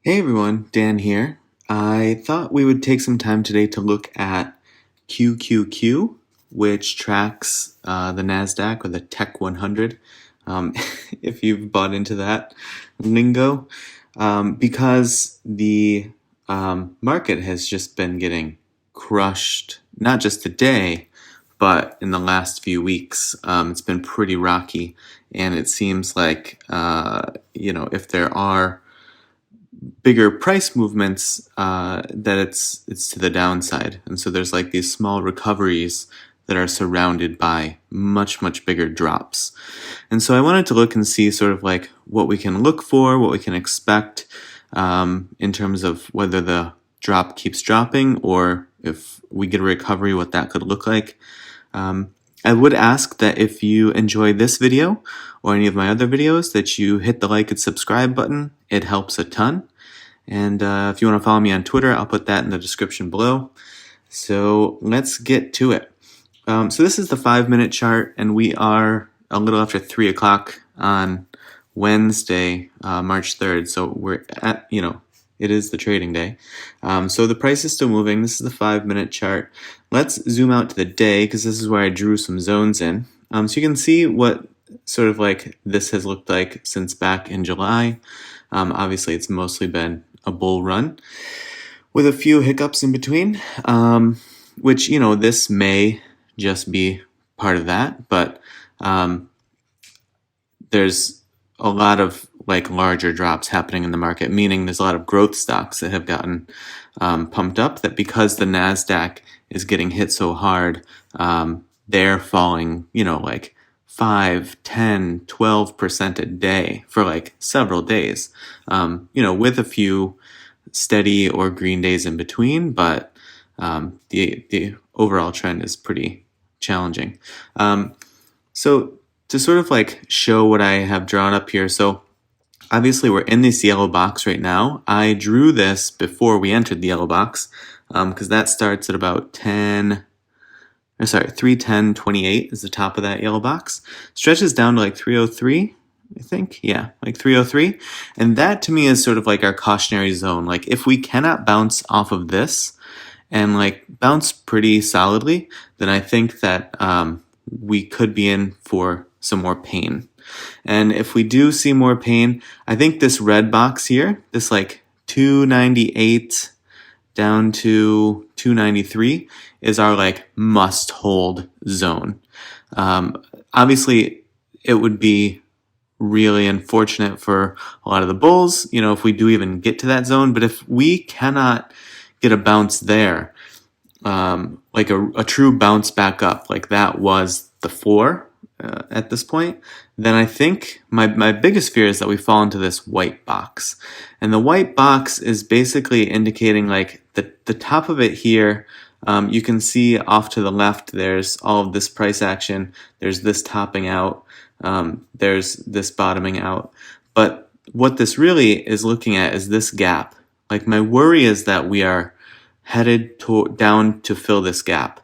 Hey everyone, Dan here. I thought we would take some time today to look at QQQ, which tracks the NASDAQ or the Tech 100, if you've bought into that lingo, because the market has just been getting crushed, not just today, but in the last few weeks. It's been pretty rocky, and it seems like, if there are bigger price movements, that it's to the downside, and so there's like these small recoveries that are surrounded by much bigger drops. And so I wanted to look and see sort of like what we can look for, what we can expect, in terms of whether the drop keeps dropping or if we get a recovery, what that could look like. I would ask that if you enjoy this video or any of my other videos that you hit the like and subscribe button. It helps a ton. And if you want to follow me on Twitter, I'll put that in the description below. So let's get to it. So this is the 5-minute chart, and we are a little after 3 o'clock on Wednesday, March 3rd. So we're at, it is the trading day. So the price is still moving. This is the 5-minute chart. Let's zoom out to the day because this is where I drew some zones in. So you can see what sort of like this has looked like since back in July. Obviously, it's mostly been a bull run with a few hiccups in between, which, this may just be part of that, but there's a lot of like larger drops happening in the market, meaning there's a lot of growth stocks that have gotten pumped up, that because the NASDAQ is getting hit so hard, they're falling, like 5, 10, 12% a day for like several days, with a few steady or green days in between, but the overall trend is pretty challenging. So to sort of like show what I have drawn up here, so obviously we're in this yellow box right now. I drew this before we entered the yellow box, because that starts at about 310.28 is the top of that yellow box. Stretches down to like 303, I think. Yeah, like 303. And that to me is sort of like our cautionary zone. Like if we cannot bounce off of this and like bounce pretty solidly, then I think that we could be in for some more pain. And if we do see more pain, I think this red box here, this like 298 down to 293 is our like must hold zone. Obviously, it would be really unfortunate for a lot of the bulls, if we do even get to that zone. But if we cannot get a bounce there, like a true bounce back up, like that was the floor at this point, then I think my biggest fear is that we fall into this white box. And the white box is basically indicating like the top of it here. You can see off to the left, there's all of this price action. There's this topping out. There's this bottoming out. But what this really is looking at is this gap. Like my worry is that we are headed down to fill this gap.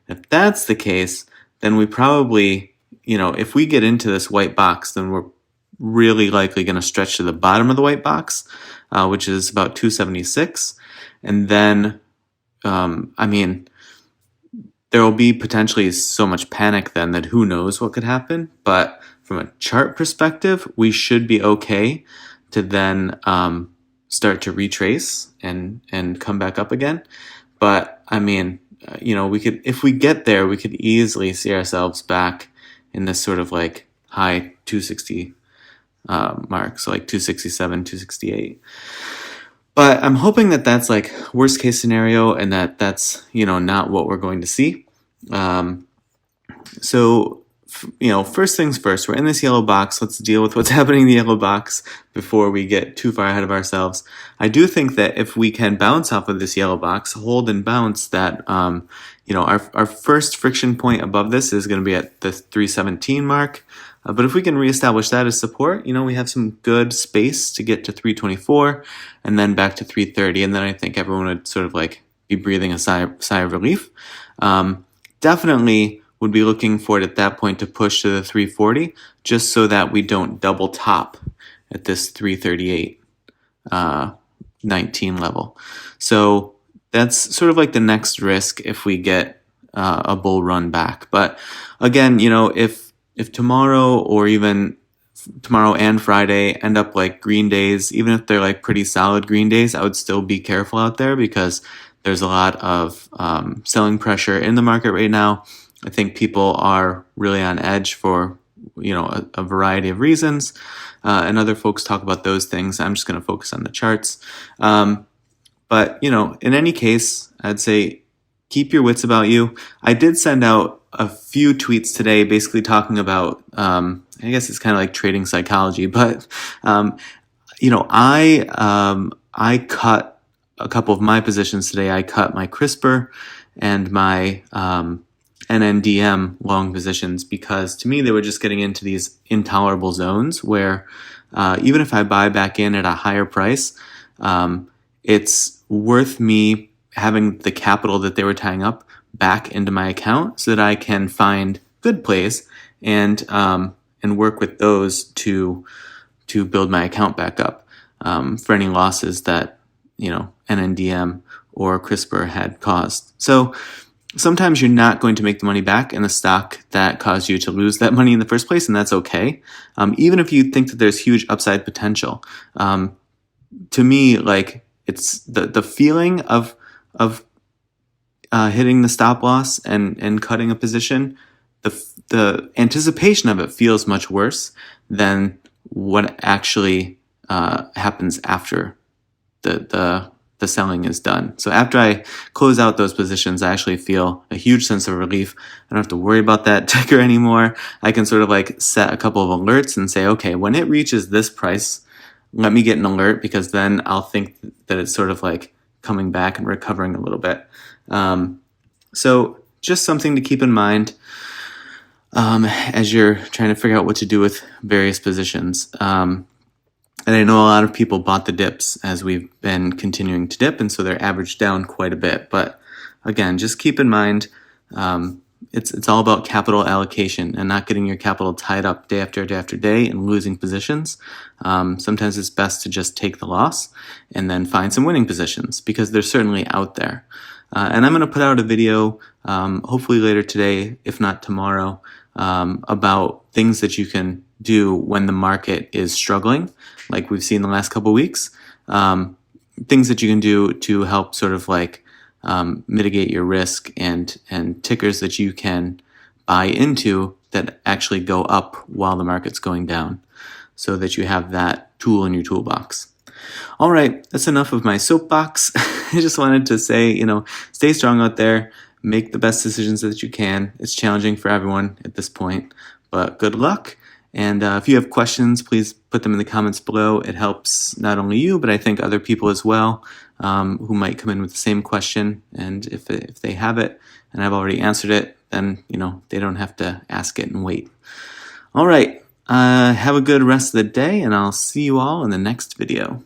If that's the case, then we probably, if we get into this white box, then we're really likely going to stretch to the bottom of the white box, which is about 276. And then, there will be potentially so much panic then that who knows what could happen. But from a chart perspective, we should be okay to then start to retrace and come back up again. But we could, if we get there, we could easily see ourselves back in this sort of like high 260 mark, so like 267, 268. But I'm hoping that that's like worst case scenario and that that's, not what we're going to see. First things first, we're in this yellow box. Let's deal with what's happening in the yellow box before we get too far ahead of ourselves. I do think that if we can bounce off of this yellow box, hold and bounce, that, our first friction point above this is going to be at the 317 mark. But if we can reestablish that as support, we have some good space to get to 324 and then back to 330. And then I think everyone would sort of like be breathing a sigh of relief. Definitely would be looking for it at that point to push to the 340, just so that we don't double top at this 338 19 level. So that's sort of like the next risk if we get a bull run back. But again, if tomorrow or even tomorrow and Friday end up like green days, even if they're like pretty solid green days, I would still be careful out there because there's a lot of selling pressure in the market right now. I think people are really on edge for a variety of reasons, and other folks talk about those things. I'm just going to focus on the charts. But in any case, I'd say keep your wits about you. I did send out a few tweets today basically talking about, I guess it's kind of like trading psychology, but I cut a couple of my positions today. I cut my CRISPR and my NNDM long positions because to me they were just getting into these intolerable zones where even if I buy back in at a higher price, it's worth me having the capital that they were tying up back into my account so that I can find good plays and work with those to build my account back up for any losses that NNDM or CRISPR had caused. So sometimes you're not going to make the money back in the stock that caused you to lose that money in the first place, and that's okay. Even if you think that there's huge upside potential, to me, like it's the feeling of hitting the stop loss and cutting a position. The anticipation of it feels much worse than what actually happens after the selling is done. So after I close out those positions, I actually feel a huge sense of relief. I don't have to worry about that ticker anymore. I can sort of like set a couple of alerts and say, okay, when it reaches this price, let me get an alert, because then I'll think that it's sort of like coming back and recovering a little bit. So just something to keep in mind as you're trying to figure out what to do with various positions. And I know a lot of people bought the dips as we've been continuing to dip, and so they're averaged down quite a bit. But again, just keep in mind, it's all about capital allocation and not getting your capital tied up day after day after day and losing positions. Sometimes it's best to just take the loss and then find some winning positions, because they're certainly out there. And I'm going to put out a video, hopefully later today, if not tomorrow, about things that you can do when the market is struggling, like we've seen the last couple of weeks. Things that you can do to help sort of like mitigate your risk, and tickers that you can buy into that actually go up while the market's going down, so that you have that tool in your toolbox. All right, that's enough of my soapbox. I just wanted to say, stay strong out there, make the best decisions that you can. It's challenging for everyone at this point, but good luck. And if you have questions, please put them in the comments below. It helps not only you, but I think other people as well, who might come in with the same question. And if they have it and I've already answered it, then they don't have to ask it and wait. All right, have a good rest of the day, and I'll see you all in the next video.